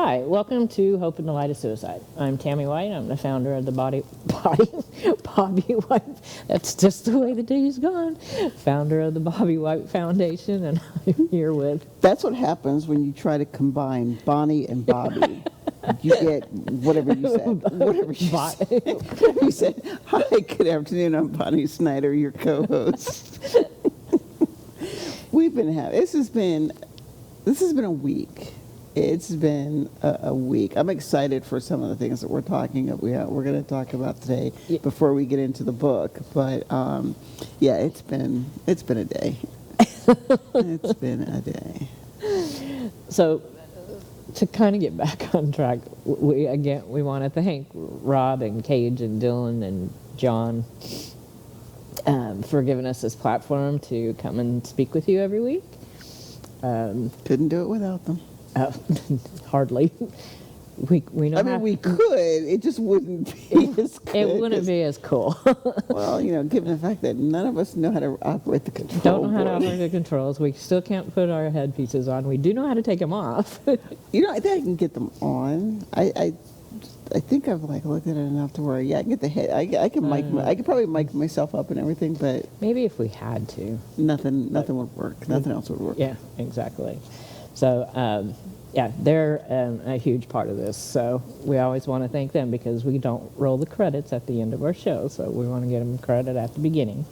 Hi, welcome to Hope in the Light of Suicide. I'm Tammy White. I'm the founder of the Bobby White. That's just the way the day's gone. Founder of the Bobby White Foundation, and I'm here with. That's what happens when you try to combine Bonni and Bobby. You get whatever you said. Whatever you said. You said, "Hi, good afternoon. I'm Bonnie Snyder, your co-host." We've been having this has been a week. It's been a week. I'm excited for some of the things that we're going to talk about today before we get into the book. But yeah, it's been a day. It's been a day. So, to kind of get back on track, we want to thank Rob and Cage and Dylan and John for giving us this platform to come and speak with you every week. Couldn't do it without them. Hardly. We know. I mean, we could. It just wouldn't be as good. It wouldn't be as cool. Well, given the fact that none of us know how to operate the control Don't know how to operate the controls. We still can't put our headpieces on. We do know how to take them off. I think I can get them on. I think I've looked at it enough to where I can get the head. I could probably mic myself up and everything, but maybe if we had to, nothing would work. Nothing else would work. Yeah, exactly. So, they're a huge part of this. So we always want to thank them because we don't roll the credits at the end of our show. So we want to get them credit at the beginning.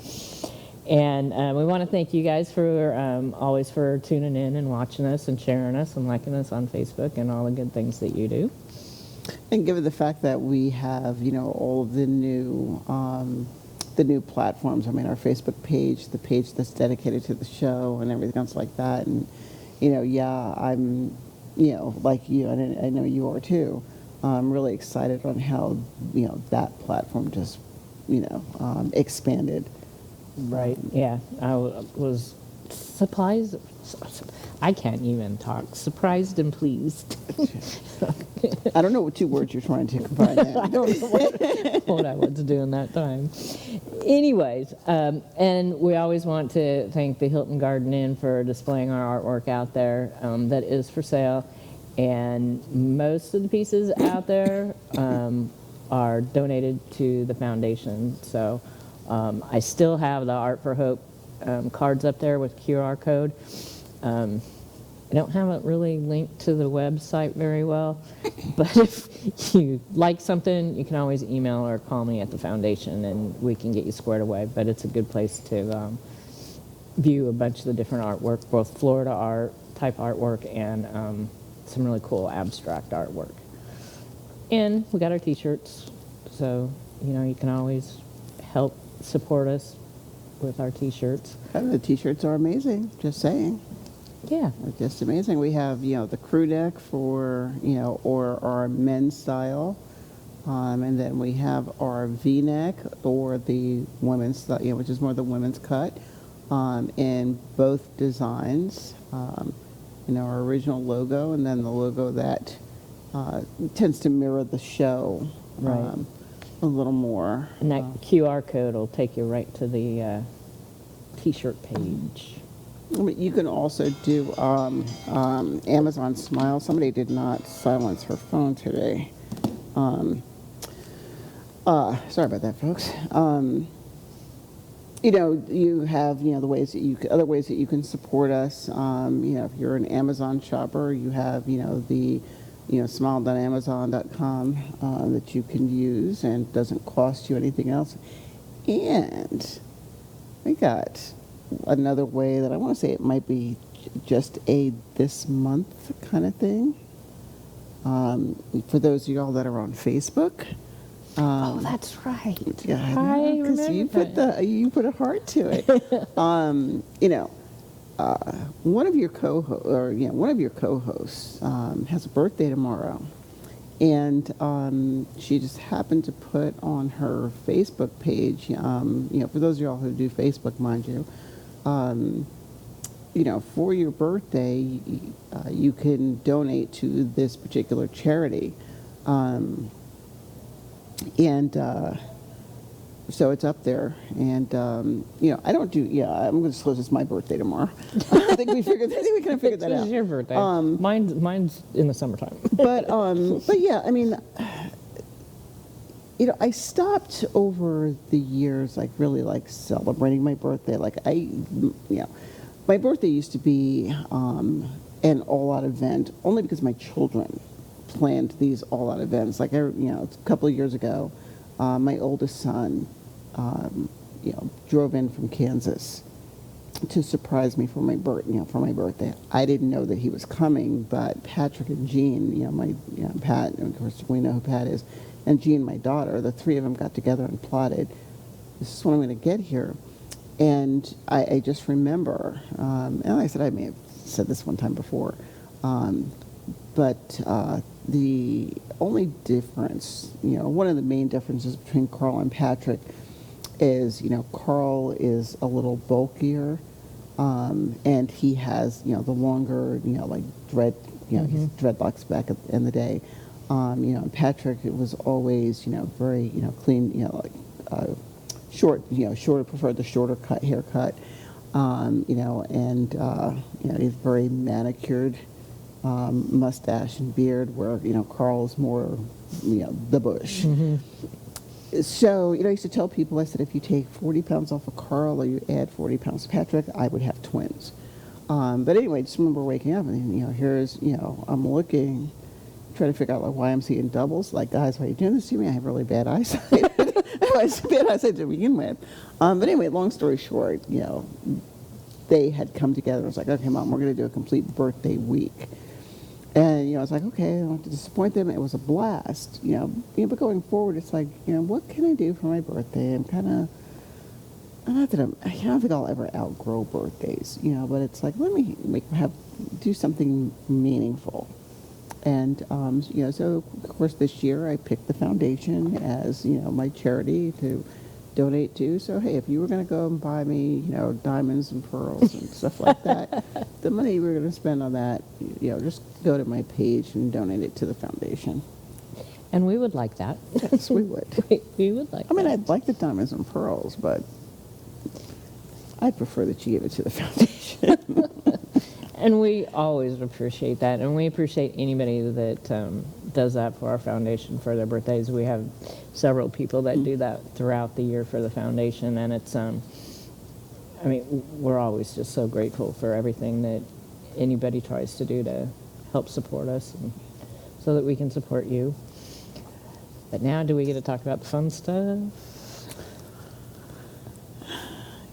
And we want to thank you guys for always for tuning in and watching us and sharing us and liking us on Facebook and all the good things that you do. And given the fact that we have, all of the new platforms. I mean, our Facebook page, the page that's dedicated to the show and everything else like that. And, I'm, like you, and I know you are too. I'm really excited on how, that platform just, expanded. Right. Yeah. I was surprised. I can't even talk. Surprised and pleased. I don't know what two words you're trying to combine now. I don't know what I was doing that time. Anyways, and we always want to thank the Hilton Garden Inn for displaying our artwork out there that is for sale. And most of the pieces out there are donated to the foundation. So I still have the Art for Hope cards up there with QR code. I don't have it really linked to the website very well, but if you like something, you can always email or call me at the foundation and we can get you squared away. But it's a good place to view a bunch of the different artwork, both Florida art type artwork and some really cool abstract artwork. And we got our t-shirts, so you can always help support us with our t-shirts. The t-shirts are amazing, just saying. Yeah. They're just amazing. We have, the crew neck for, or our men's style. And then we have our V-neck or the women's style, which is more the women's cut, in both designs. Our original logo and then the logo that tends to mirror the show. Right. A little more. And that QR code will take you right to the t-shirt page. You can also do Amazon Smile. Somebody did not silence her phone today. Sorry about that, folks. You have other ways that you can support us. If you're an Amazon shopper, you have the smile.amazon.com that you can use and doesn't cost you anything else. And we got another way that I want to say it might be just a this month kind of thing. For those of y'all that are on Facebook. Oh, that's right. Yeah, because you put a heart to it. One of your co-hosts has a birthday tomorrow, and she just happened to put on her Facebook page. For those of y'all who do Facebook, mind you. For your birthday, you can donate to this particular charity. so it's up there, and I don't do. Yeah, I'm going to disclose it's my birthday tomorrow. I think we kind of figured that out. It's your birthday. Mine's in the summertime. But yeah, I mean, I stopped over the years, like really like celebrating my birthday. Like my birthday used to be an all-out event only because my children planned these all-out events. Like a couple of years ago, my oldest son, drove in from Kansas to surprise me for my birthday. I didn't know that he was coming, but Patrick and Jean, Pat, and of course we know who Pat is, and Jean, my daughter, the three of them got together and plotted, this is when I'm going to get here. And I just remember, and like I said, I may have said this one time before, but the only difference, one of the main differences between Carl and Patrick is, Carl is a little bulkier, and he has, the longer, like his dreadlocks back in the day. And Patrick, it was always, very, clean, short, shorter, preferred the shorter haircut, and he's very manicured, mustache and beard, where, Carl's more, the bush. Mm-hmm. So, I used to tell people, I said, if you take 40 pounds off of Carl or you add 40 pounds to Patrick, I would have twins. But anyway, just remember waking up and, here's, I'm looking, trying to figure out why I'm seeing doubles. Like, guys, why are you doing this to me? I have really bad eyesight. I have bad eyesight to begin with. But anyway, long story short, they had come together. I was like, okay, Mom, we're going to do a complete birthday week. And, I was like, okay, I don't want to disappoint them. It was a blast, but going forward, it's like, what can I do for my birthday? I don't think I'll ever outgrow birthdays, but it's like, let me do something meaningful. And, so of course this year I picked the foundation as, my charity to donate to. So, hey, if you were going to go and buy me, diamonds and pearls and stuff like that, the money you were going to spend on that, just go to my page and donate it to the foundation. And we would like that. Yes, we would. we would like I mean, that. I'd like the diamonds and pearls, but I'd prefer that you give it to the foundation. And we always appreciate that, and we appreciate anybody that does that for our foundation for their birthdays. We have several people that do that throughout the year for the foundation, and it's, we're always just so grateful for everything that anybody tries to do to help support us, and so that we can support you. But now, do we get to talk about the fun stuff?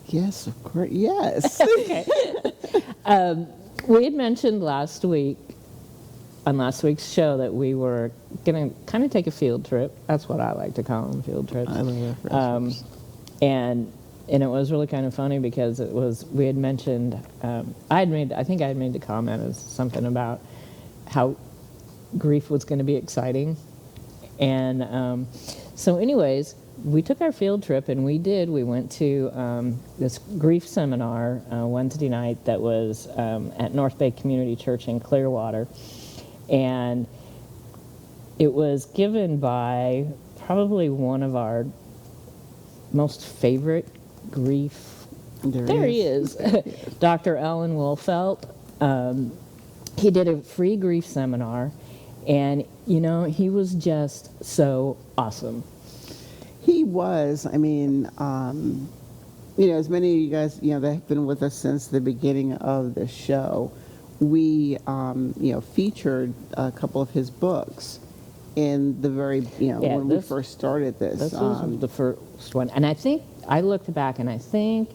Yes, of course. Yes. Okay. We had mentioned last week, on last week's show, that we were going to kind of take a field trip. That's what I like to call them, field trips. I love it. And it was really kind of funny because we had mentioned, I think I had made the comment as something about how Greif was going to be exciting. And so anyways, we took our field trip, and we went to this Greif seminar Wednesday night that was at North Bay Community Church in Clearwater. And it was given by probably one of our most favorite Greif. There he is. Dr. Ellen Wolfelt. He did a free Greif seminar, and, he was just so awesome. He was. I mean, as many of you guys, that have been with us since the beginning of the show, we, featured a couple of his books in the very, when we first started this. This was the first one. And I think, I looked back, and I think,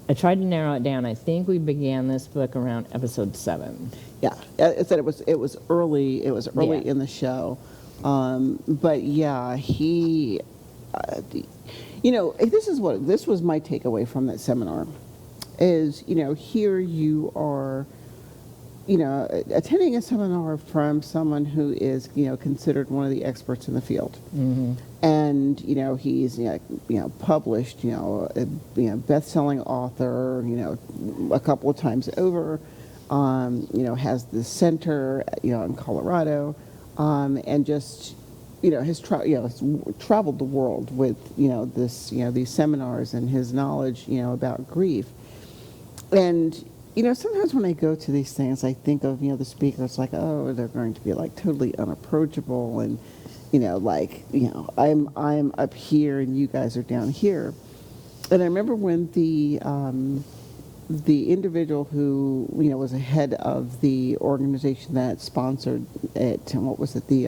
I tried to narrow it down. I think we began this book around episode 7. Yeah, I said it was early. It was early in the show. But yeah, he... this was my takeaway from that seminar is, here you are, attending a seminar from someone who is, considered one of the experts in the field. Mm-hmm. And, he's, published, best-selling author, a couple of times over, has the center, in Colorado, and just, has traveled the world with, these seminars and his knowledge, about grief. And, sometimes when I go to these things, I think of, the speakers like, oh, they're going to be like totally unapproachable and, I'm up here and you guys are down here. And I remember when the individual who, was the head of the organization that sponsored it, and what was it, the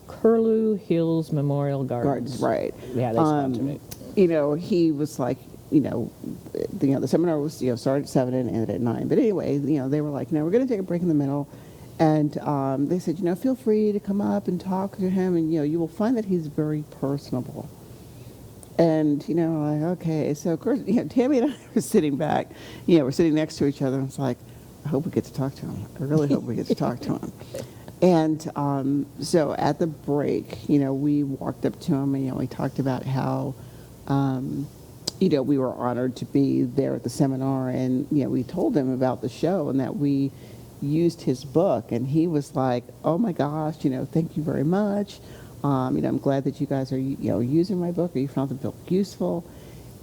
Curlew Hills Memorial Gardens. Right. Yeah, they sponsored it. He was like, the seminar was, started at 7 and ended at 9. But anyway, they were like, we're going to take a break in the middle. And they said, feel free to come up and talk to him. And, you will find that he's very personable. And, like, okay. So, of course, Tammy and I were sitting back. We're sitting next to each other. And it's like, I hope we get to talk to him. I really hope we get to talk to him. And so at the break, we walked up to him and, we talked about how, we were honored to be there at the seminar. And, we told him about the show and that we used his book. And he was like, oh, my gosh, thank you very much. I'm glad that you guys are, using my book or you found the book useful.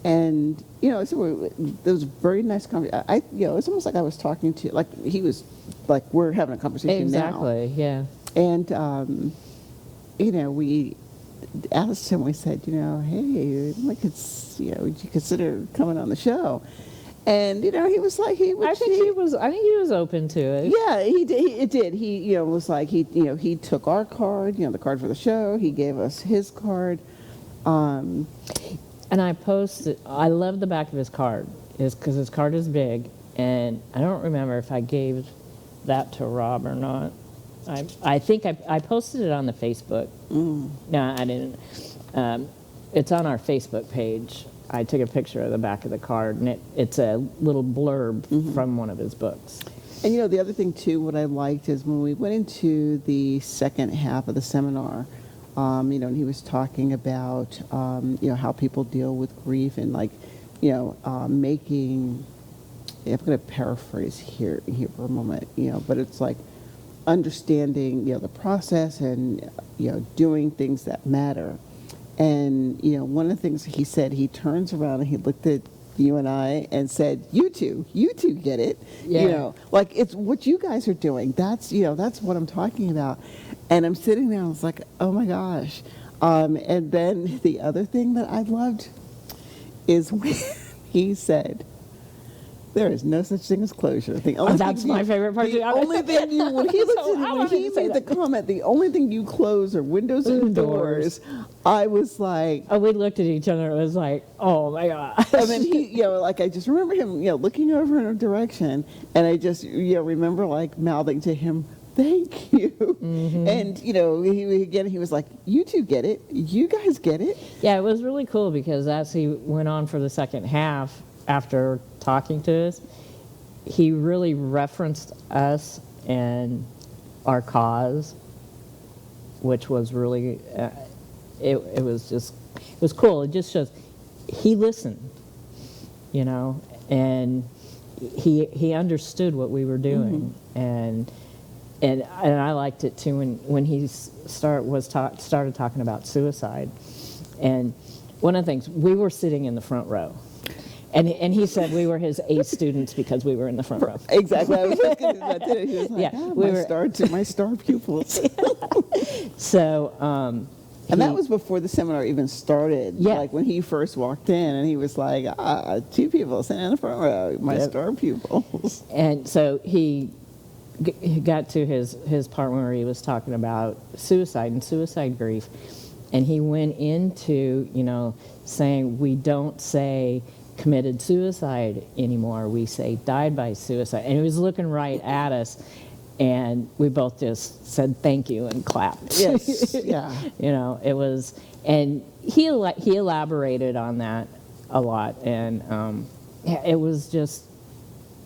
And, so it was a very nice conversation. It's almost like I was talking to, like, he was, like, we're having a conversation now. Exactly, yeah. And, we asked him, we said, hey, would you consider coming on the show? And, he was like, I think he was open to it. Yeah, he did. He, was like, he took our card, the card for the show. He gave us his card. And I posted, I love the back of his card, because his card is big, and I don't remember if I gave that to Rob or not. I think I posted it on the Facebook. No, I didn't. It's on our Facebook page. I took a picture of the back of the card, and it's a little blurb from one of his books. And, the other thing, too, what I liked is when we went into the second half of the seminar, and he was talking about, how people deal with grief and, like, making, I'm going to paraphrase here for a moment, but it's like understanding, the process and, doing things that matter. And, one of the things he said, he turns around and he looked at you and I and said, you two get it. Yeah. Like it's what you guys are doing. That's, that's what I'm talking about. And I'm sitting there and I was like, oh my gosh. And then the other thing that I loved is when he said, there is no such thing as closure. That's my favorite part. The only thing you, when he made the comment, the only thing you close are windows and doors. I was like, oh, we looked at each other. It was like, oh my god. And then he, I just remember him, looking over in a direction, and I just, remember like mouthing to him, thank you. And, he was like, you two get it. You guys get it. Yeah, it was really cool because as he went on for the second half, after talking to us, he really referenced us and our cause, which was really, it was cool. It just shows he listened, and he understood what we were doing, and I liked it too when he started talking about suicide. And one of the things, we were sitting in the front row. And he said we were his A students because we were in the front row. Exactly. I was just going to do that too. He was like, my star pupils. So, and that was before the seminar even started. Yeah. Like when he first walked in and he was like, 2 people sitting in the front row, my star pupils. And so he got to his part where he was talking about suicide and suicide grief. And he went into, saying we don't say committed suicide anymore. We say died by suicide. And he was looking right at us, and we both just said thank you and clapped. Yes, yeah. It was, and he elaborated on that a lot, and it was just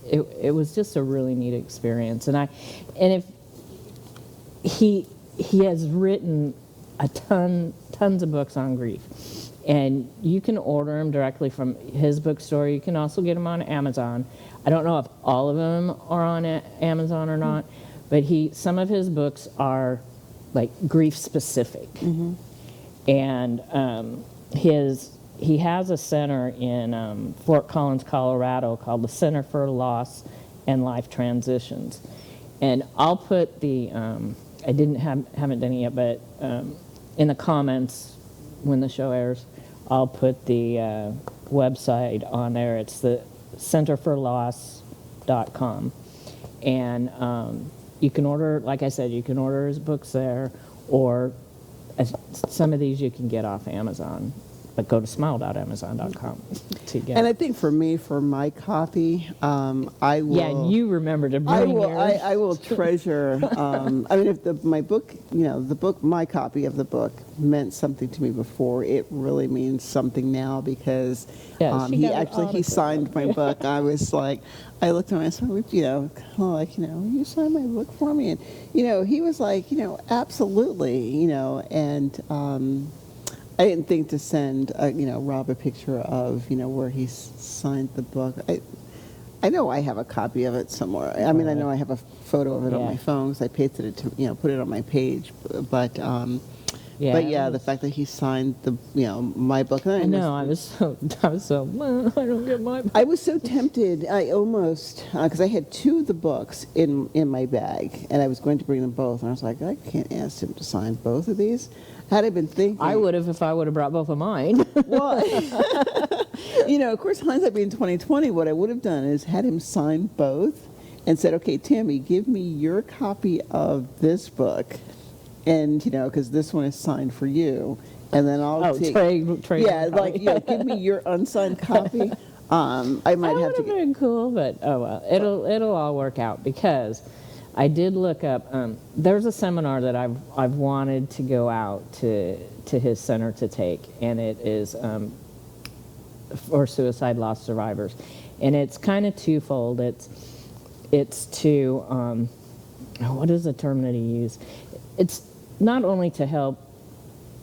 a really neat experience. And if he has written tons of books on grief. And you can order them directly from his bookstore. You can also get them on Amazon. I don't know if all of them are on Amazon or not, but some of his books are like grief specific. And he has a center in Fort Collins, Colorado, called the Center for Loss and Life Transitions. And I'll put the I haven't done it yet, but in the comments when the show airs, I'll put the website on there. It's the centerforloss.com, and you can order, like I said, you can order his books there, or some of these you can get off Amazon, but go to smile.amazon.com to get. And I think for me, for my copy, I will. Yeah, you remember to bring yours. I will treasure. I mean, if my book, my copy of the book meant something to me before, it really means something now because he signed my book. I was like, I looked at him and I said, will you sign my book for me? And he was like, absolutely, and. I didn't think to send, Rob a picture of, where he signed the book. I know I have a copy of it somewhere. I mean, I know I have a photo of it on my phone because I pasted it to, put it on my page. But the fact that he signed the, my book. I know. I was so. I don't get my book. I was so tempted. I almost, because I had two of the books in my bag, and I was going to bring them both. And I was like, I can't ask him to sign both of these. Had I been thinking, I would have if I would have brought both of mine. Well, of course, hindsight being 2020, what I would have done is had him sign both and said, "Okay, Tammy, give me your copy of this book, and because this one is signed for you, and then I'll take trade. Give me your unsigned copy." I might have to. That would have been cool, but oh well, it'll all work out because. I did look up. There's a seminar that I've wanted to go out to his center to take, and it is for suicide loss survivors, and it's kind of twofold. It's to what is the term that he used? It's not only to help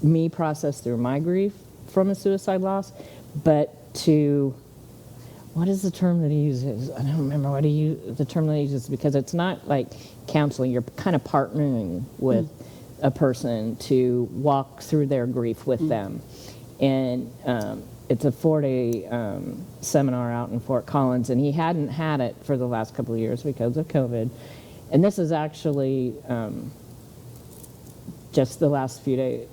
me process through my grief from a suicide loss, but to what is the term that he uses? I don't remember the term that he uses because it's not like counseling. You're kind of partnering with a person to walk through their grief with them. And it's a 4-day seminar out in Fort Collins, and he hadn't had it for the last couple of years because of COVID. And this is actually just the last few days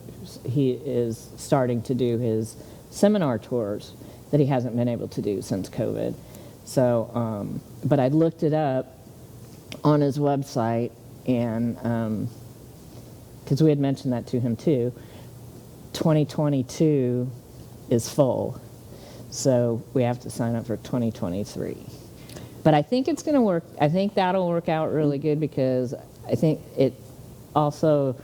he is starting to do his seminar tours that he hasn't been able to do since COVID. So, but I looked it up on his website, and because we had mentioned that to him too, 2022 is full, so we have to sign up for 2023. But I think it's going to work. I think that'll work out really good because I think it also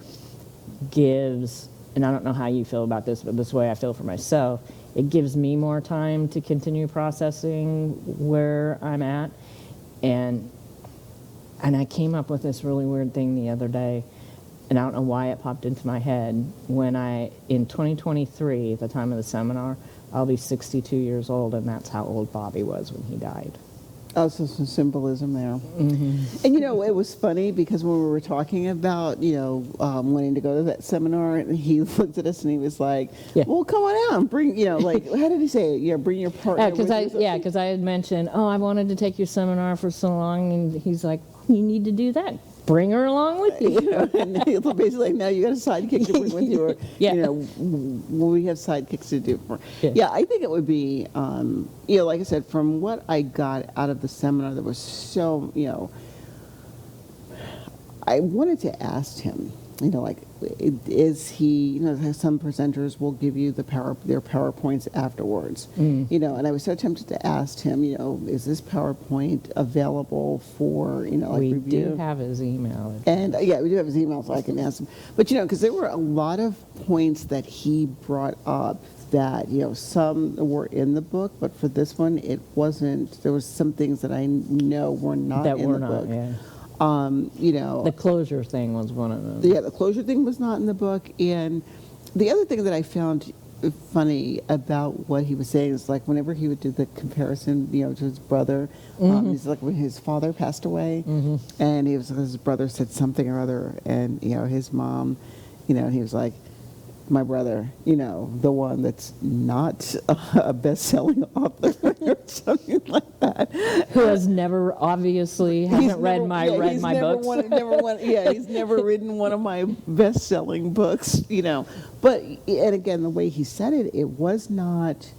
gives, and I don't know how you feel about this, but this way I feel for myself, it gives me more time to continue processing where I'm at. And I came up with this really weird thing the other day, and I don't know why it popped into my head. In 2023, at the time of the seminar, I'll be 62 years old, and that's how old Bobby was when he died. Oh, so some symbolism there. And it was funny because when we were talking about, wanting to go to that seminar, and he looked at us and he was like, well, come on out and bring, like, how did he say it? Bring your partner. Because I had mentioned, I wanted to take your seminar for so long, and he's like, you need to do that. Bring her along with you. And basically, like, now you got a sidekick to bring with you, or we have sidekicks to do. I think it would be, like I said, from what I got out of the seminar, there was so, I wanted to ask him, is he, some presenters will give you their PowerPoints afterwards, and I was so tempted to ask him, is this PowerPoint available for, we review? We do have his email. And we do have his email, so I can ask him. But, because there were a lot of points that he brought up that, some were in the book, but for this one, it wasn't. There was some things that I know were not in the book. Yeah. The closure thing was one of them. Yeah, the closure thing was not in the book. And the other thing that I found funny about what he was saying is like whenever he would do the comparison, to his brother, he's like when his father passed away, and his brother said something or other, and his mom, he was like, my brother, the one that's not a best-selling author or something like that. Who has never, obviously, hasn't read my books. He's never written one of my best-selling books, But, and again, the way he said it, it was not,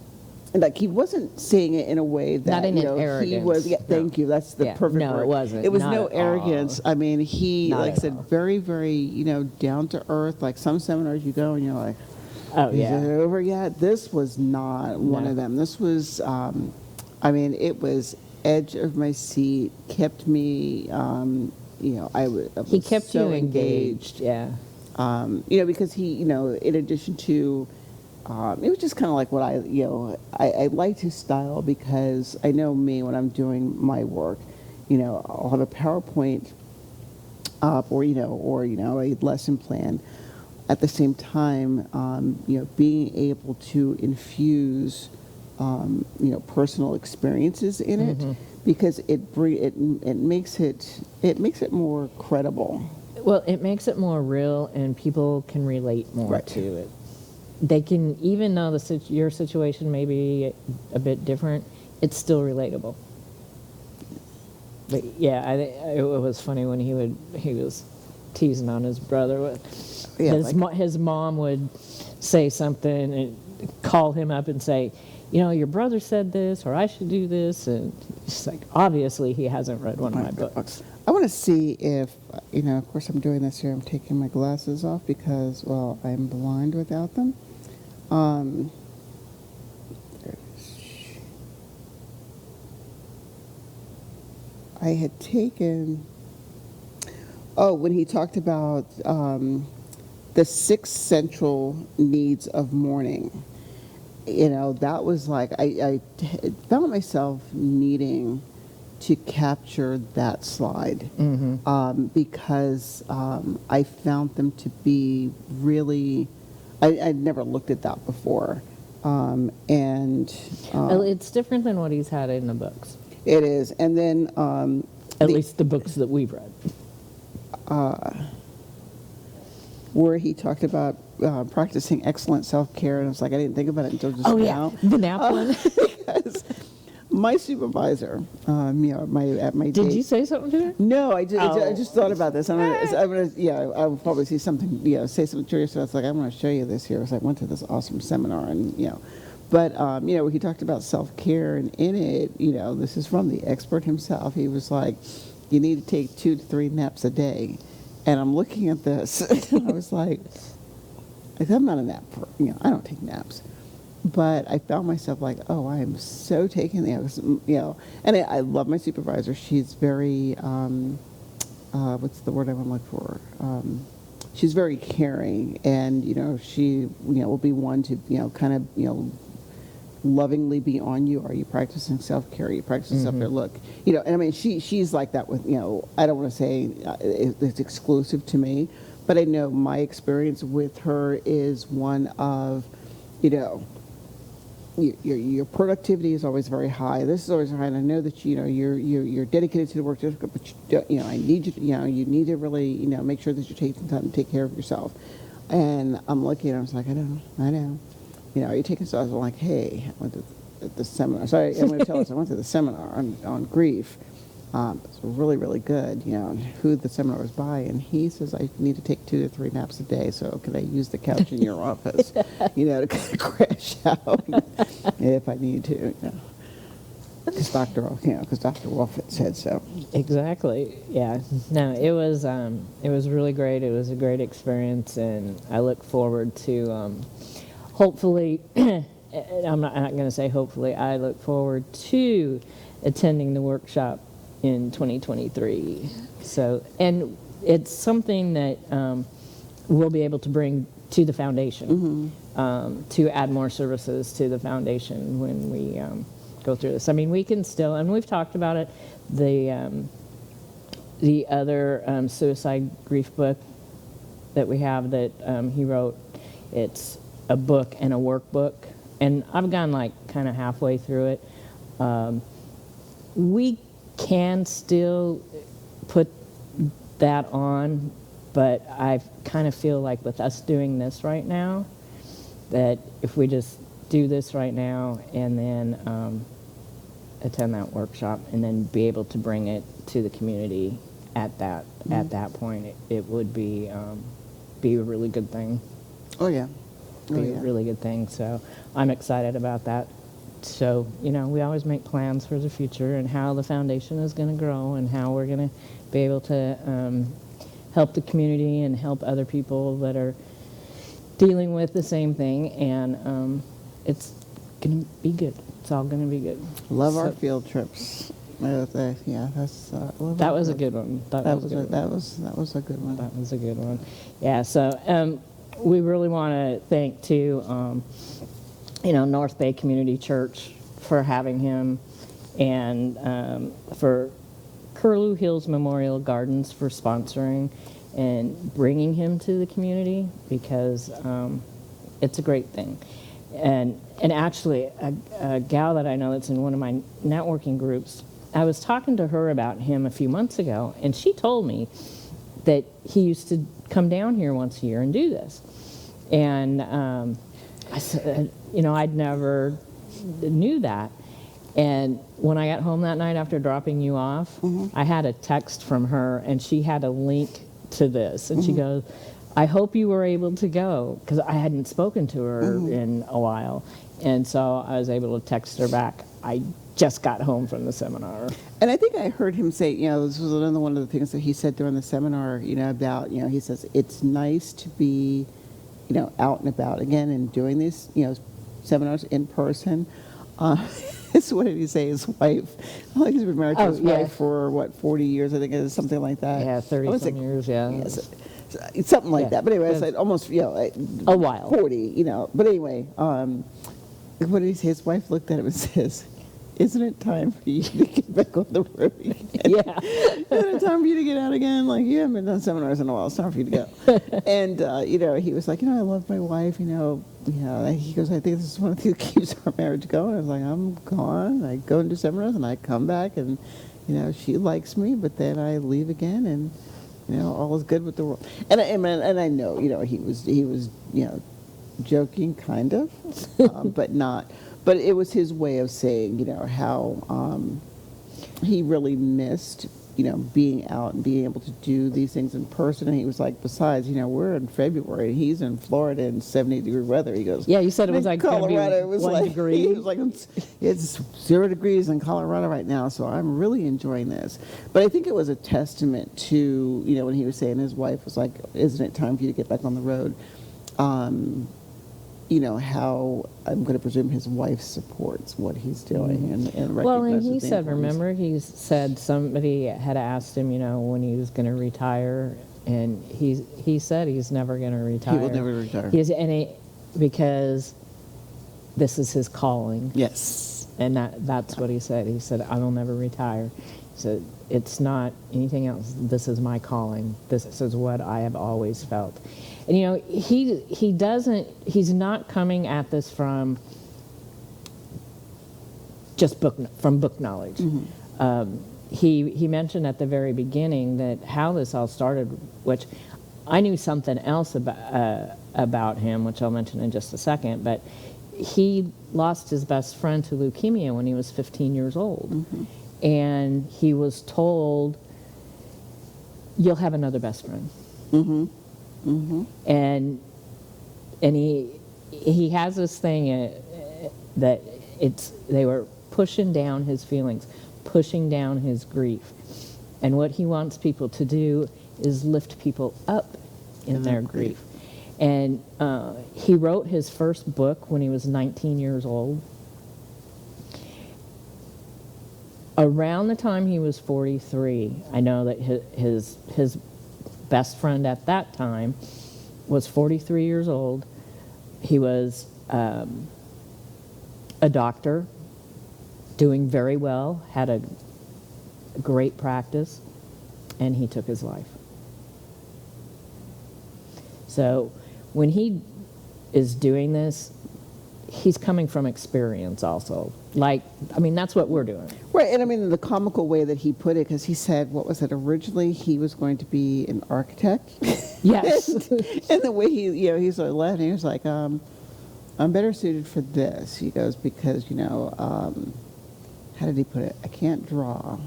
like, he wasn't saying it in a way that, Not in an arrogance. he was, thank you, that's the perfect no, word. it wasn't. It was Not no at all. arrogance. I mean, he, Not like I at said, all. very, very, down to earth. Like some seminars you go and you're like, Oh, is yeah. it over yet? This was not one No. of them. This was, it was edge of my seat, kept me, I was He kept so you engaged, yeah. because he, in addition to, it was just kind of like what I liked his style because I know me when I'm doing my work, I'll have a PowerPoint up or a lesson plan. At the same time, being able to infuse, personal experiences in it, because it makes it more credible. Well, it makes it more real, and people can relate more Right. to it. They can, even though your situation may be a bit different, it's still relatable. But yeah, it was funny when he was teasing on his brother with. Yeah, His mom would say something and call him up and say, your brother said this, or I should do this, and it's like, obviously he hasn't read one of my books. I want to see if, of course I'm doing this here, I'm taking my glasses off because, well, I'm blind without them. There it is. I had taken, when he talked about the 6 central needs of mourning, that was like, I found myself needing to capture that slide because I found them to be really, I'd never looked at that before. It's different than what he's had in the books, It is. And then at least the books that we've read. Where he talked about practicing excellent self-care, and I was like, I didn't think about it until just now. The nap one. Because my supervisor, at my Did you say something to her? No, I just thought I will probably say something curious. So I was like, I want to show you this here. Because I went to this awesome seminar, and but he talked about self-care, and in it, this is from the expert himself. He was like, you need to take 2 to 3 naps a day. And I'm looking at this, and I was like, I'm not a nap I don't take naps. But I found myself like, oh, I am so taking and I love my supervisor. She's very, what's the word I want to look for? She's very caring, and, she, will be one to, kind of, lovingly be on you. Are you practicing self-care? Are you practicing self-care? Look, and I mean, she's like that with, I don't want to say it's exclusive to me, but I know my experience with her is one of, your productivity is always very high. This is always high, and I know that you're dedicated to the work, but I need you. You need to really make sure that you're taking time to take care of yourself. And I'm looking, and I was like, I know. Are you taking stuff? I'm like, hey, I went to the seminar. So I'm going to tell us, I went to the seminar on Greif. It's really, really good, and who the seminar was by. And he says, I need to take 2 to 3 naps a day. So can I use the couch in your office, to kind of crash out if I need to, Because Dr. Wolfelt said so. Exactly. Yeah. No, it was really great. It was a great experience, and I look forward to hopefully. I'm not going to say hopefully. I look forward to attending the workshop in 2023. So, and it's something that we'll be able to bring to the foundation to add more services to the foundation when we go through this. I mean, we can still, and we've talked about it, the other suicide grief book that we have that he wrote, it's a book and a workbook, and I've gone like kind of halfway through it. We can still put that on, but I kind of feel like with us doing this right now, that if we just do this right now and then attend that workshop and then be able to bring it to the community at that point, it would be a really good thing. Oh, yeah. Be a really good thing. So I'm excited about that. So, we always make plans for the future and how the foundation is going to grow and how we're going to be able to help the community and help other people that are dealing with the same thing. And it's going to be good. It's all going to be good. Love our field trips. That's that was a good one. That was a good one. That was a good one. Yeah. So we really want to thank too, North Bay Community Church for having him, and for Curlew Hills Memorial Gardens for sponsoring and bringing him to the community, because it's a great thing. And actually, a gal that I know that's in one of my networking groups, I was talking to her about him a few months ago, and she told me that he used to come down here once a year and do this. And I said, I'd never knew that. And when I got home that night after dropping you off, I had a text from her, and she had a link to this. And she goes, I hope you were able to go, because I hadn't spoken to her in a while. And so I was able to text her back. I just got home from the seminar. And I think I heard him say, this was another one of the things that he said during the seminar, about, he says, it's nice to be, out and about again and doing these, seminars in person. What did he say? His wife, he's been married to his wife for, 40 years, I think it is, something like that. Yeah, 30-some years, yeah. Something like that. But anyway, it's like almost, a while. 40, But anyway, what did he say? His wife looked at him and says, isn't it time for you to get back on the road again? Yeah. Isn't it time for you to get out again? Like, you haven't been done seminars in a while. It's time for you to go. And, he was like, I love my wife, he goes, I think this is one of the things that keeps our marriage going. I was like, I'm gone. I go and do seminars, and I come back, and, she likes me, but then I leave again, and, all is good with the world. And I know, he was, joking, kind of, but not. But it was his way of saying, how he really missed, being out and being able to do these things in person. And he was like, besides, we're in February, and he's in Florida in 70-degree weather. He goes, yeah, you said it was like Colorado. It was 1 like, degree. He was like, it's 0 degrees in Colorado right now, so I'm really enjoying this. But I think it was a testament to, when he was saying his wife was like, isn't it time for you to get back on the road? How I'm going to presume his wife supports what he's doing and recognizes. Well, and he said, remember, he said somebody had asked him, when he was going to retire, and he said he's never going to retire. He will never retire. Because this is his calling. Yes. And that's what he said. He said, I will never retire. He said, it's not anything else. This is my calling. This is what I have always felt. And he's not coming at this from just book knowledge. He mentioned at the very beginning that how this all started, which I knew something else about him, which I'll mention in just a second, but he lost his best friend to leukemia when he was 15 years old. And he was told, you'll have another best friend. And he has this thing that they were pushing down his feelings, pushing down his grief. And what he wants people to do is lift people up in their grief. And he wrote his first book when he was 19 years old. Around the time he was 43, I know that his best friend at that time was 43 years old. He was a doctor, doing very well, had a great practice, and he took his life. So when he is doing this, he's coming from experience also. Like, I mean, that's what we're doing. Right, and I mean, the comical way that he put it, because he said, what was it, originally he was going to be an architect? Yes. And the way he sort of laughed, and he was like, I'm better suited for this. He goes, because, how did he put it? I can't draw.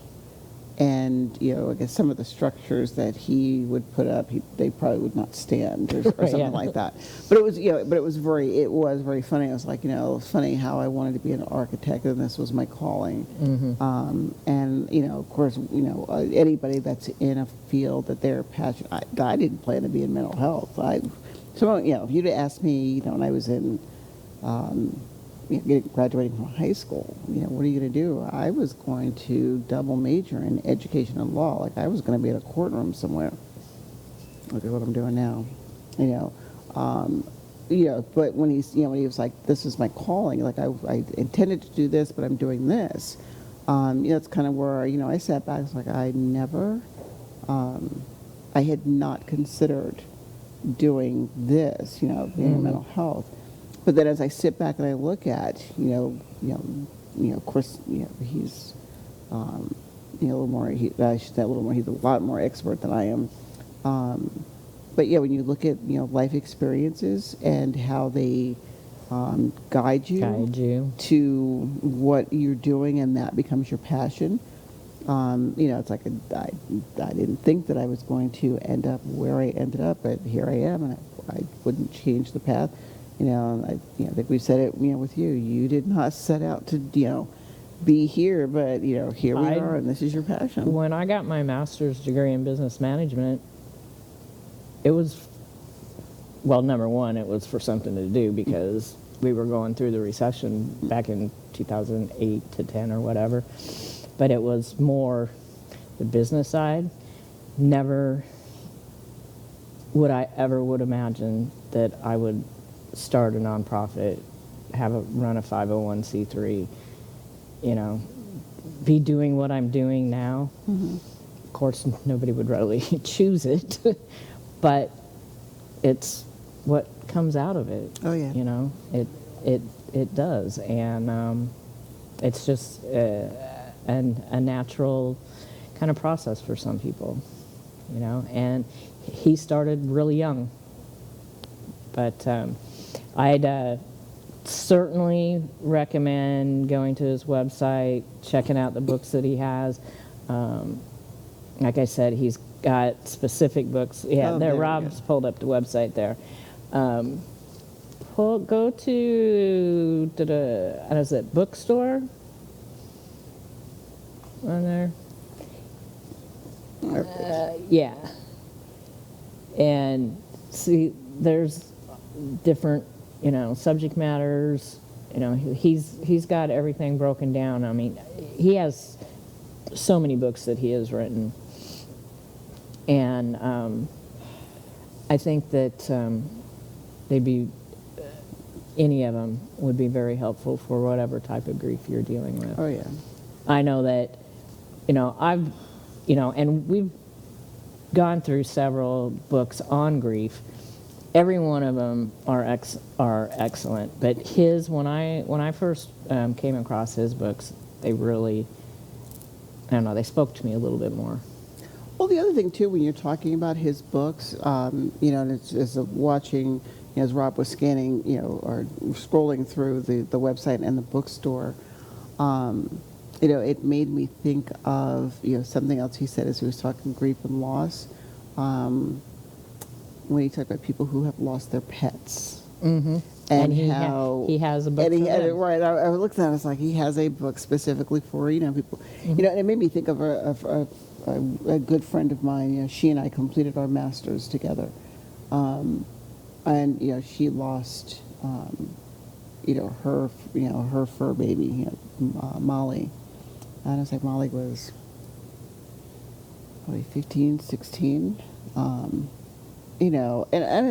And, I guess some of the structures that he would put up, they probably would not stand or something Yeah. like that. But it was, it was very funny. I was like, it was funny how I wanted to be an architect and this was my calling. And, of course, anybody that's in a field that they're passionate, I didn't plan to be in mental health. So, if you'd asked me, when I was in, graduating from high school, what are you going to do? I was going to double major in education and law. Like, I was going to be in a courtroom somewhere. Look at what I'm doing now. But when when he was like, this is my calling, like I intended to do this, but I'm doing this. It's kind of where, I sat back, I was like, I had not considered doing this, being in mental health. But then as I sit back and I look at, of course, he's, a little more, I should say a little more, he's a lot more expert than I am. But yeah, when you look at, life experiences and how they guide you to what you're doing, and that becomes your passion. It's like I didn't think that I was going to end up where I ended up, but here I am, and I wouldn't change the path. And I think we said it, with you. You did not set out to, be here, but, here we are, and this is your passion. When I got my master's degree in business management, it was, well, number one, it was for something to do because we were going through the recession back in 2008 to 10 or whatever. But it was more the business side. Never would I ever imagine that I would start a nonprofit, run a 501c3, be doing what I'm doing now. Of course, nobody would really choose it, but it's what comes out of it. Oh yeah. It does, and it's just a natural kind of process for some people, And he started really young, but I'd certainly recommend going to his website, checking out the books that he has. Like I said, he's got specific books. Yeah, Oh, there. there, Rob's yeah. pulled up the website there. Go to what is it, bookstore on there. Yeah, and see, there's different, subject matters. He's got everything broken down. I mean, he has so many books that he has written, and I think that they'd be any of them would be very helpful for whatever type of grief you're dealing with. Oh yeah. I know that, I've, and we've gone through several books on grief. Every one of them are excellent, but his, when I first came across his books, they really, I don't know, they spoke to me a little bit more. Well, the other thing too, when you're talking about his books, and it's watching, as Rob was scanning, or scrolling through the website and the bookstore, it made me think of, something else he said as he was talking grief and loss, when he talked about people who have lost their pets. Mm-hmm. And he has a book and for them. right. I looked at it, it's like he has a book specifically for, people. Mm-hmm. And it made me think of a good friend of mine. She and I completed our masters together. And she lost her fur baby, Molly. And I was like, Molly was probably 15, 16. And I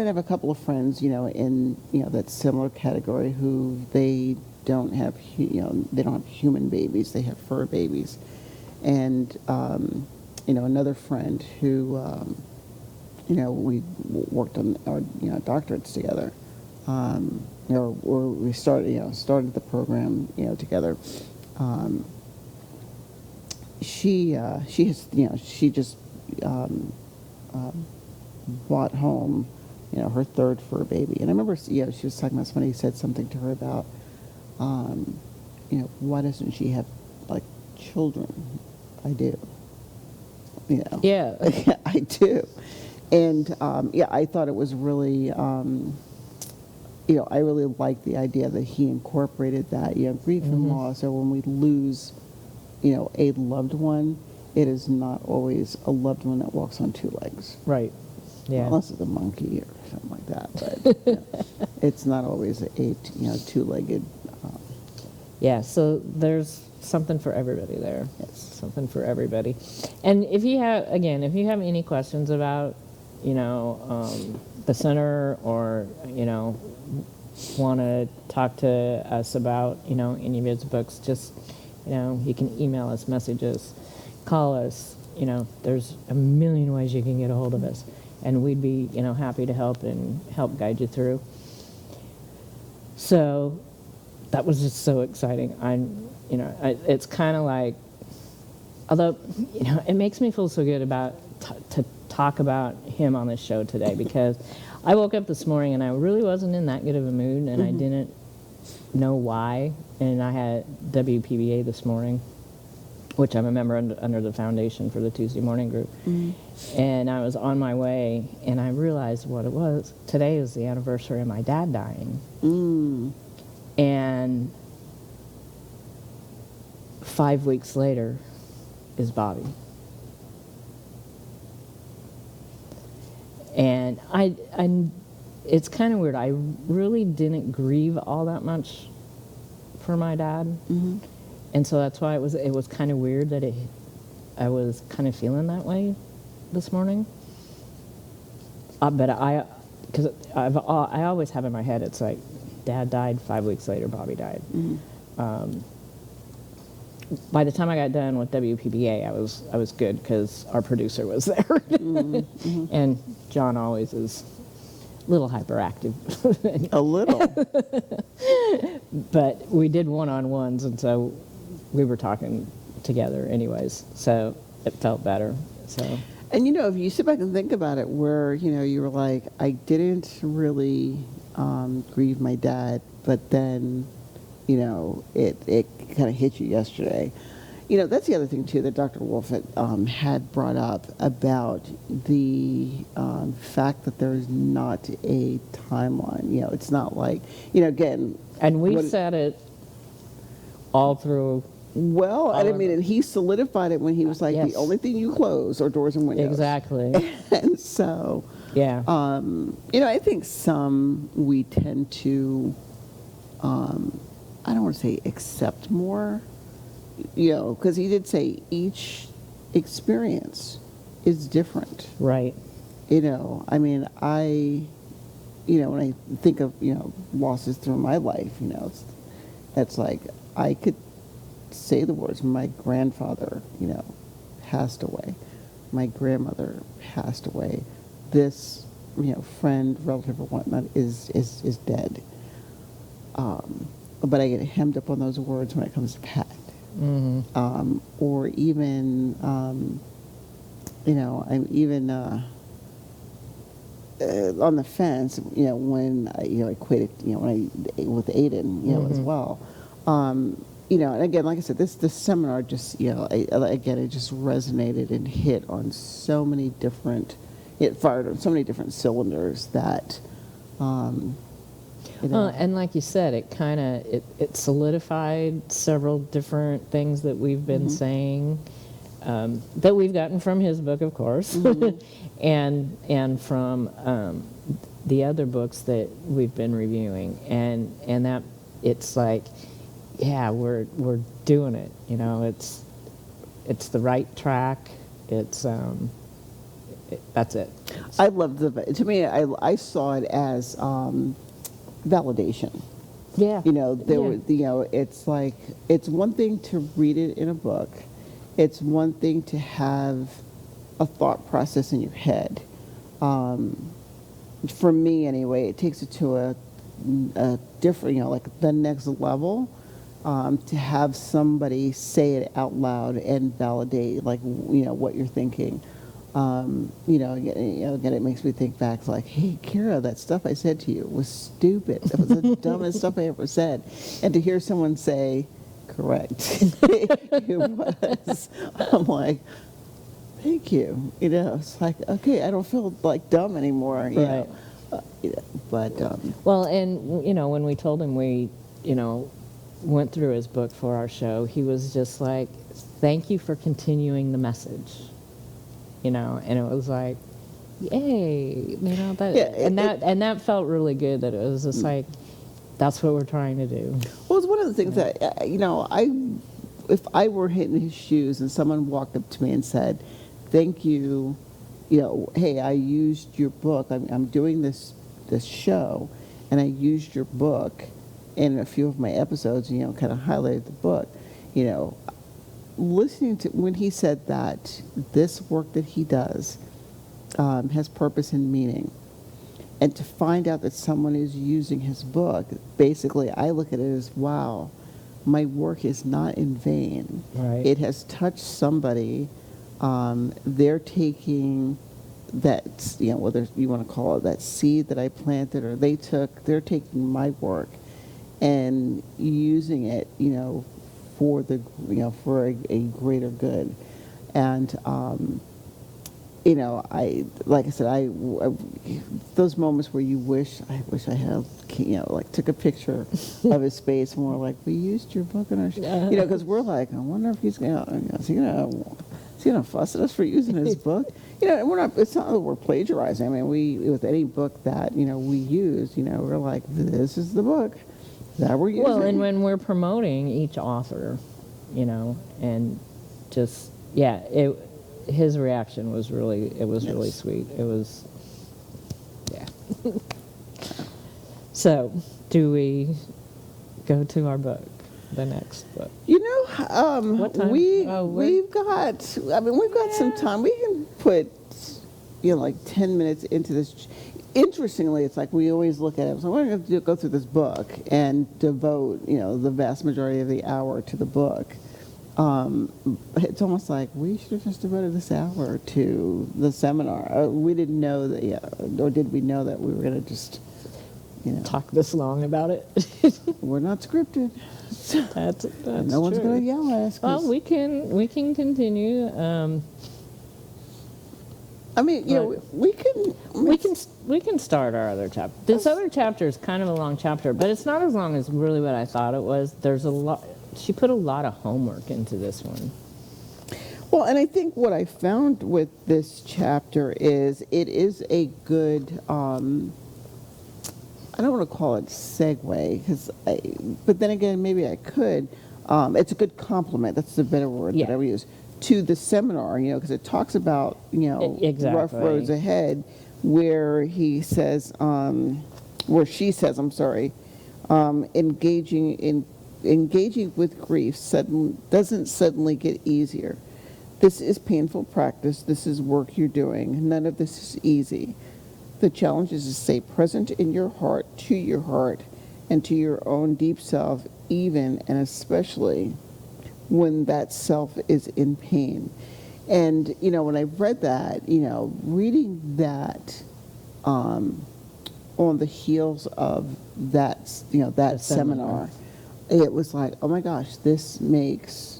have a couple of friends, in that similar category who they don't have human babies, they have fur babies. And another friend who we worked on our doctorates together. or we started the program, together. Um, she just brought home, her third fur baby. And I remember, she was talking about somebody said something to her about, why doesn't she have like children? I do. Yeah. I do. And I thought it was really, I really liked the idea that he incorporated that, grief and loss. So when we lose, a loved one, it is not always a loved one that walks on two legs. Right. Yeah. Unless it's a monkey or something like that. But it's not always a two-legged. Yeah, so there's something for everybody there. Yes. Something for everybody. And if you have any questions about, the center, or, want to talk to us about, any of his books, just, you can email us, message us, call us. There's a million ways you can get a hold of us. And we'd be, happy to help guide you through. So that was just so exciting. It's kind of like, although, it makes me feel so good about to talk about him on this show today, because I woke up this morning and I really wasn't in that good of a mood, and I didn't know why. And I had WPBA this morning, which I'm a member under the foundation for the Tuesday morning group. And I was on my way, and I realized what it was. Today is the anniversary of my dad dying. And 5 weeks later is Bobby. And it's kind of weird. I really didn't grieve all that much for my dad. And so that's why it was kind of weird that I was kind of feeling that way this morning. But because I always have in my head, it's like, Dad died, 5 weeks later, Bobby died. By the time I got done with WPBA, I was good, because our producer was there. And John always is a little hyperactive. A little. But we did one-on-ones, and so we were talking together anyways, so it felt better. So. And if you sit back and think about it, where you were like, I didn't really grieve my dad, but then it kind of hit you yesterday. That's the other thing too that Dr. Wolfelt had brought up about the fact that there's not a timeline. It's not like again. And we said it all through. Well, and he solidified it when he was like, the only thing you close are doors and windows. Exactly. And so, yeah. I think we tend to, I don't want to say accept more, because he did say each experience is different. Right. When I think of, losses through my life, it's like I could say the words, my grandfather, passed away. My grandmother passed away. This, friend, relative, or whatnot is dead. But I get hemmed up on those words when it comes to Pat. Or even, I'm even on the fence, when I quit it, with Aiden, as well. And again, like I said, this seminar just, it just resonated and hit on so many different, it fired on so many different cylinders that, and like you said, it kind of, it solidified several different things that we've been saying, that we've gotten from his book, of course, and from the other books that we've been reviewing, and that it's like, yeah, we're doing it. It's the right track. It's that's it. I love to me, I saw it as validation. Yeah. It's like, it's one thing to read it in a book. It's one thing to have a thought process in your head. For me, anyway, it takes it to a different, like the next level, to have somebody say it out loud and validate, like, what you're thinking. Again, it makes me think back, like, hey, Kira, that stuff I said to you was stupid. That was the dumbest stuff I ever said. And to hear someone say, correct, it was, I'm like, thank you. It's like, okay, I don't feel like dumb anymore. Right. But Well, and when we told him we, went through his book for our show, he was just like, "Thank you for continuing the message," and it was like, "Yay!" That, Yeah, and that felt really good. That it was just like, that's what we're trying to do. well, it's one of the things that if I were in his shoes and someone walked up to me and said, "Thank you," hey, I used your book. I'm doing this show, and I used your book in a few of my episodes. Kind of highlighted the book. Listening to when he said that this work that he does has purpose and meaning, and to find out that someone is using his book, basically, I look at it as, wow, my work is not in vain. Right. It has touched somebody. They're taking that, whether you want to call it that seed that I planted, or they're taking my work and using it, for for a greater good. And, like I said, those moments where I wish I had, like took a picture of his face and we're like, we used your book in our show, because we're like, I wonder if is he gonna fuss at us for using his book? And it's not that we're plagiarizing. I mean, with any book that, we use, we're like, this is the book that we're using. Well, and when we're promoting each author, and just, his reaction was really, really sweet. It was, yeah. So, do we go to our book, the next book? What time? we've got some time. We can put, like 10 minutes into this. Interestingly, it's like we always look at it. So we're going to go through this book and devote, the vast majority of the hour to the book. It's almost like we should have just devoted this hour to the seminar. We didn't know that, or did we know that we were going to just, talk this long about it? We're not scripted. That's no one's true. going to yell at us. Well, we can continue. We can start our other chapter. This other chapter is kind of a long chapter, but it's not as long as really what I thought it was. There's a lot. She put a lot of homework into this one. Well, and I think what I found with this chapter is it is a good. I don't want to call it segue, but then again, maybe I could. It's a good compliment. That's the better word that I would use to the seminar. Because it talks about exactly. rough roads ahead, where he says, where she says, I'm sorry, engaging with grief doesn't suddenly get easier. This is painful practice. This is work you're doing. None of this is easy. The challenge is to stay present in your heart, to your heart, and to your own deep self, even and especially when that self is in pain. And, when I read that, reading that on the heels of that, that seminar, it was like, oh my gosh, this makes,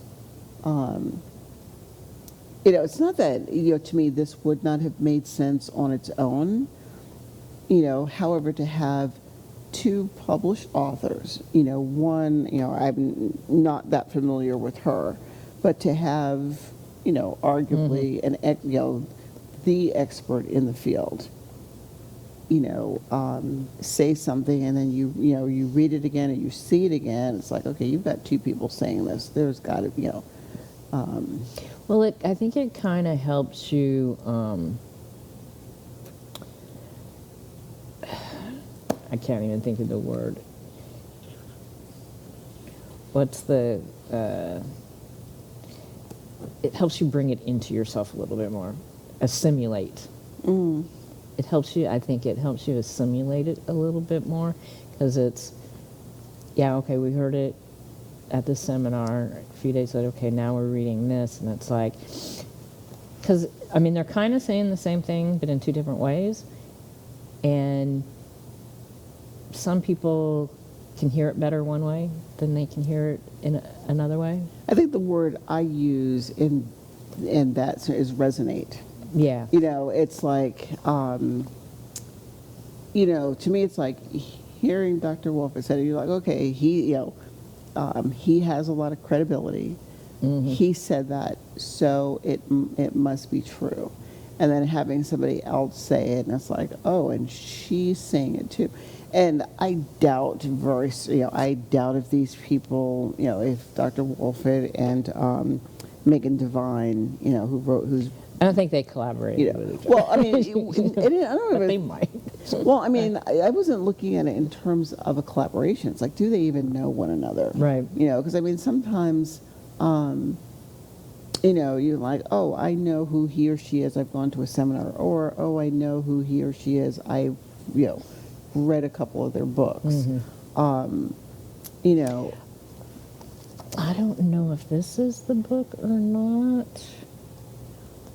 it's not that, to me, this would not have made sense on its own. However, to have two published authors, one, I'm not that familiar with her, but to have, arguably the expert in the field, say something, and then you read it again and you see it again. It's like, okay, you've got two people saying this. There's got to be, Well, I think it kind of helps you. I can't even think of the word. What's the? It helps you bring it into yourself a little bit more. Assimilate. It helps you. I think it helps you assimilate it a little bit more, because it's, yeah, okay, we heard it at this seminar. A few days later, okay, now we're reading this, and it's like, because, I mean, they're kind of saying the same thing, but in two different ways, and some people can hear it better one way than they can hear it in another way. I think the word I use in that is resonate. Yeah. You know, it's like, you know, to me, it's like hearing Dr. Wolfelt said, you're like, okay, he has a lot of credibility. Mm-hmm. He said that, so it must be true. And then having somebody else say it, and it's like, oh, and she's saying it too. And I doubt I doubt if these people, you know, if Dr. Wolfelt and Megan Devine, you know, who's I don't think they collaborated you know, with each other. well, I mean, I don't know But if they it, might. well, I mean, I wasn't looking at it in terms of a collaboration. It's like, do they even know one another? Right. You know, because I mean, sometimes, you know, you're like, oh, I know who he or she is. I've gone to a seminar, or oh, I know who he or she is. I've, you know, read a couple of their books. Mm-hmm. You know, I don't know if this is the book or not.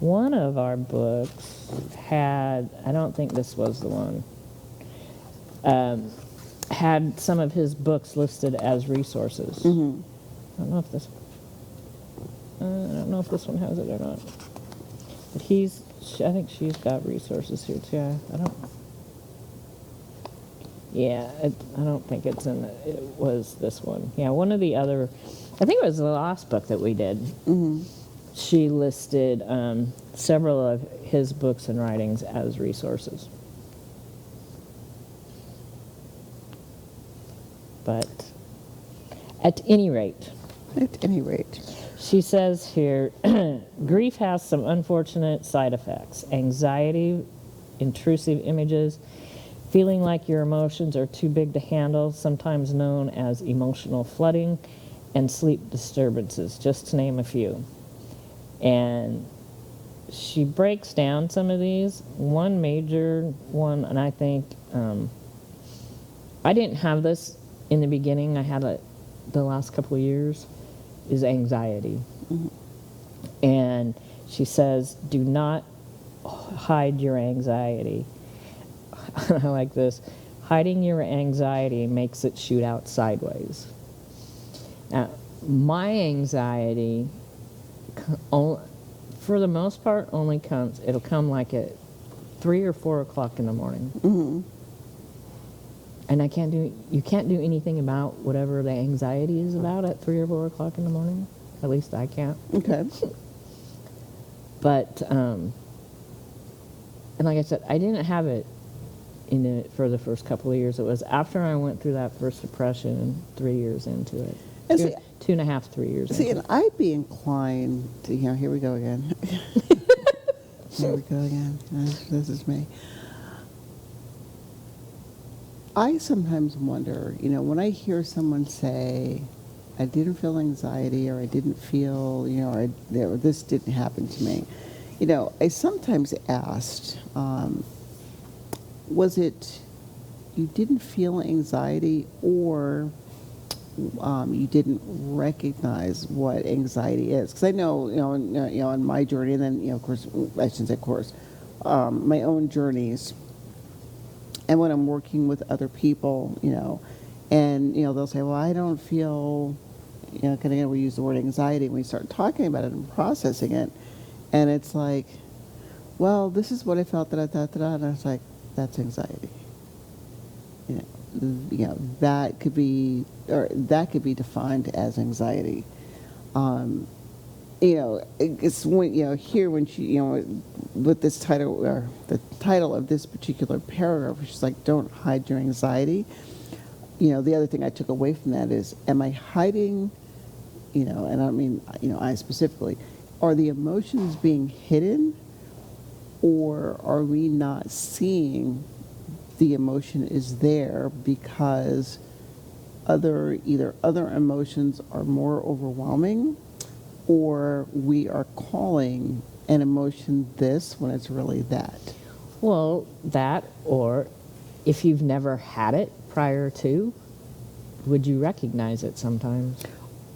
One of our books had, I don't think this was the one, had some of his books listed as resources. mm-hmm. I don't know if this, I don't know if this one has it or not. But I think she's got resources here too. I don't. Yeah, I don't think it was this one. Yeah, one of the other, I think it was the last book that we did. Mm-hmm. She listed several of his books and writings as resources. But at any rate, she says here, grief has some unfortunate side effects: anxiety, intrusive images, feeling like your emotions are too big to handle, sometimes known as emotional flooding, and sleep disturbances, just to name a few. And she breaks down some of these. One major one, and I think I didn't have this in the beginning. I had it the last couple of years, is anxiety. Mm-hmm. And she says, do not hide your anxiety. I like this. Hiding your anxiety makes it shoot out sideways. Now, my anxiety, for the most part, it'll come like at 3 or 4 o'clock in the morning. Mm-hmm. And you can't do anything about whatever the anxiety is about at 3 or 4 o'clock in the morning. At least I can't. Okay. But, and like I said, I didn't have it for the first couple of years. It was after I went through that first depression, 3 years into it. And see, 2.5, 3 years see, into and I'd be inclined to, you know, here we go again. Here we go again. This is me. I sometimes wonder, you know, when I hear someone say, I didn't feel anxiety, or I didn't feel, you know, or this didn't happen to me, you know, I sometimes asked, was it you didn't feel anxiety, or you didn't recognize what anxiety is? Because I know, on my journey, and then, of course, I shouldn't say of course, my own journeys, and when I'm working with other people, and, they'll say, well, I don't feel, because again, we use the word anxiety, and we start talking about it and processing it, and it's like, well, this is what I felt, and it's like, that's anxiety. That could be defined as anxiety. It's when, here when she, with this title, or the title of this particular paragraph, she's like, don't hide your anxiety. The other thing I took away from that is, am I hiding, and I don't mean, I specifically, are the emotions being hidden, or are we not seeing the emotion is there because either other emotions are more overwhelming, or we are calling an emotion this when it's really that? Well, that, or if you've never had it prior to, would you recognize it sometimes?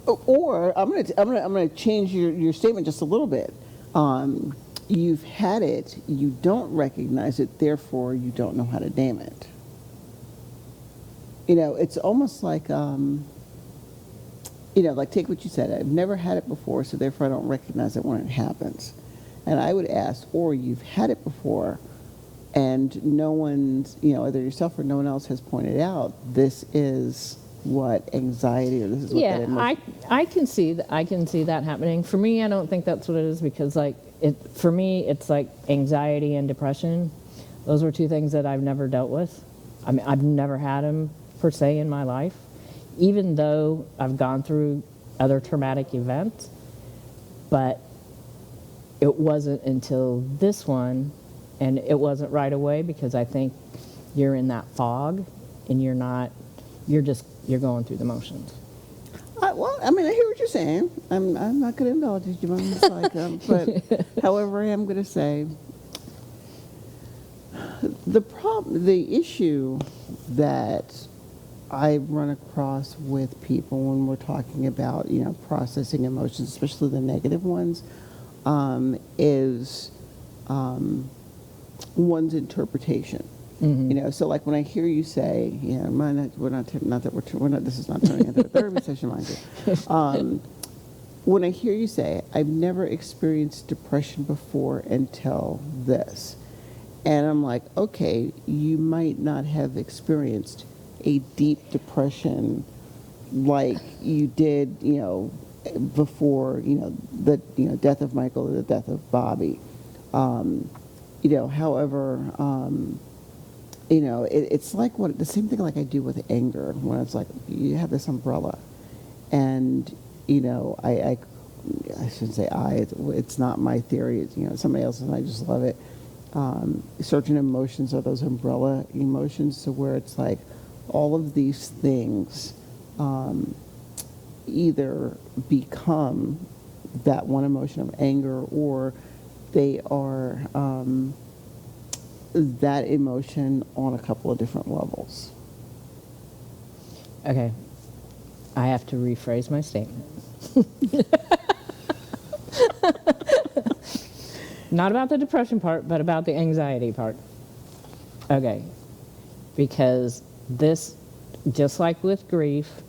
Or I'm gonna change your statement just a little bit. You've had it, you don't recognize it, therefore you don't know how to name it. It's almost like, like take what you said. I've never had it before, so therefore I don't recognize it when it happens. And I would ask, or you've had it before, and no one's, either yourself or no one else has pointed out, this is what anxiety, or this is what that emotion. I can see that happening. For me, I don't think that's what it is, because for me, it's like anxiety and depression. Those were two things that I've never dealt with. I mean, I've never had them per se in my life, even though I've gone through other traumatic events. But it wasn't until this one, and it wasn't right away, because I think you're in that fog and you're going through the motions. Well, I mean, I hear what you're saying. I'm not going to indulge you, but however, I am going to say the issue that I run across with people when we're talking about, processing emotions, especially the negative ones, is one's interpretation. Mm-hmm. So like when I hear you say, this is not turning into a therapy session, mind you. When I hear you say, I've never experienced depression before until this, and I'm like, okay, you might not have experienced a deep depression like you did, before, the death of Michael or the death of Bobby. However, it's like the same thing like I do with anger, when it's like you have this umbrella, and I shouldn't say it's not my theory, it's somebody else's, and I just love it. Certain emotions are those umbrella emotions, so where it's like all of these things either become that one emotion of anger, or they are that emotion on a couple of different levels. Okay. I have to rephrase my statement. Not about the depression part, but about the anxiety part. Okay. Because this, just like with grief,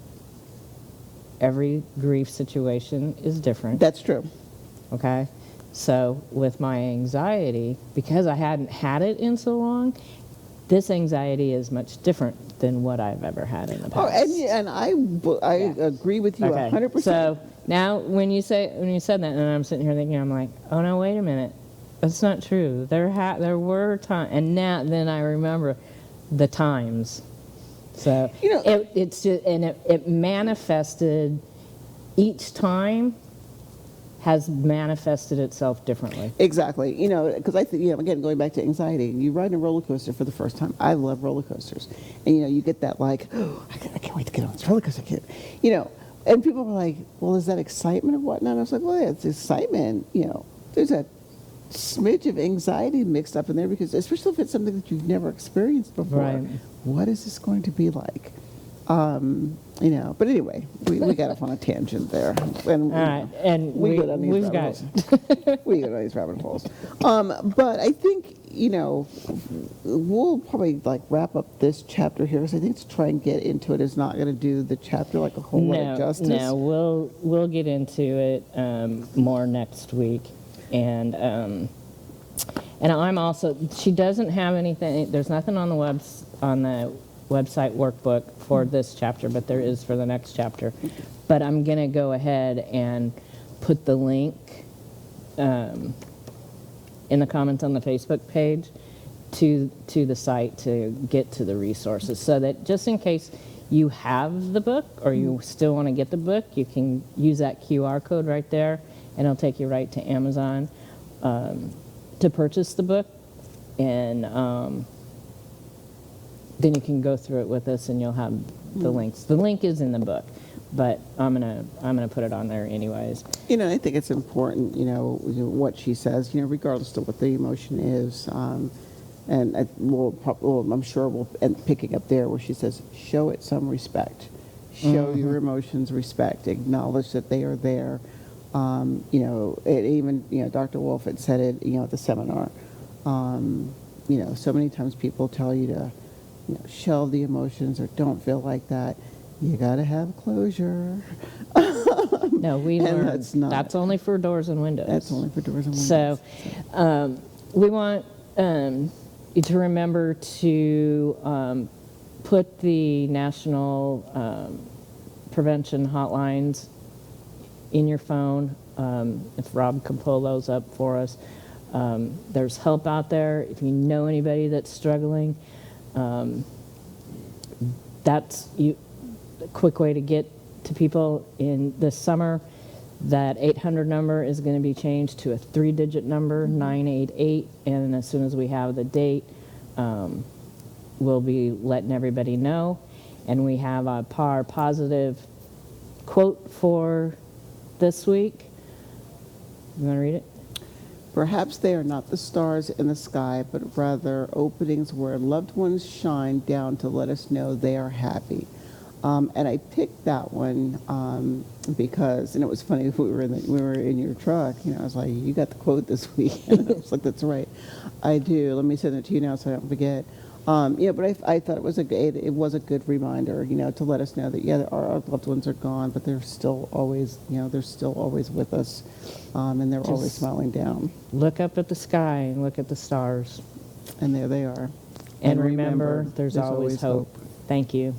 every grief situation is different. That's true. Okay? So with my anxiety, because I hadn't had it in so long, this anxiety is much different than what I've ever had in the past. Oh, and I agree with you 100%. So now when you said that, and I'm sitting here thinking, I'm like, oh no, wait a minute, that's not true. There were times, and then I remember the times. So it's just, and it manifested each time. Has manifested itself differently. Exactly. Because I think, again, going back to anxiety, you ride a roller coaster for the first time. I love roller coasters. And, you get that, like, oh, I can't wait to get on this roller coaster. And people are like, well, is that excitement or whatnot? I was like, well, yeah, it's excitement. There's a smidge of anxiety mixed up in there, because especially if it's something that you've never experienced before. Right. What is this going to be like? But anyway, we got off on a tangent there, and all right, and we go down these rabbit holes. We go down these rabbit holes. But I think we'll probably wrap up this chapter here, because I think to try and get into it is not going to do the chapter like a whole lot of justice. No, we'll get into it more next week, and I'm also. She doesn't have anything. There's nothing on the website workbook for this chapter, but there is for the next chapter. But I'm going to go ahead and put the link in the comments on the Facebook page to the site to get to the resources, so that just in case you have the book or you still want to get the book, you can use that QR code right there, and it'll take you right to Amazon to purchase the book, and then you can go through it with us, and you'll have the links. The link is in the book, but I'm gonna put it on there anyways. I think it's important, what she says, regardless of what the emotion is, And I'm sure we'll end picking up there where she says, show it some respect. Show your emotions respect. Acknowledge that they are there. Dr. Wolfelt said it, at the seminar. So many times people tell you to, shelve the emotions or don't feel like that. You got to have closure. No, we And learned that's only for doors and windows. That's only for doors and windows. So we want you to remember to put the national prevention hotlines in your phone. If Rob can pull those up for us. There's help out there. If you know anybody that's struggling, that's a quick way to get to people in this summer. That 800 number is going to be changed to a 3-digit number, 988, and as soon as we have the date, we'll be letting everybody know. And we have a PAR positive quote for this week. You want to read it? Perhaps they are not the stars in the sky, but rather openings where loved ones shine down to let us know they are happy. And I picked that one because, and it was funny, we were in your truck. I was like, "You got the quote this week?" And I was like, "That's right, I do. Let me send it to you now so I don't forget." But I thought it was a good reminder, to let us know that our loved ones are gone, but they're still always, with us, and they're always smiling down. Look up at the sky and look at the stars. And there they are. And remember, there's always hope. Thank you.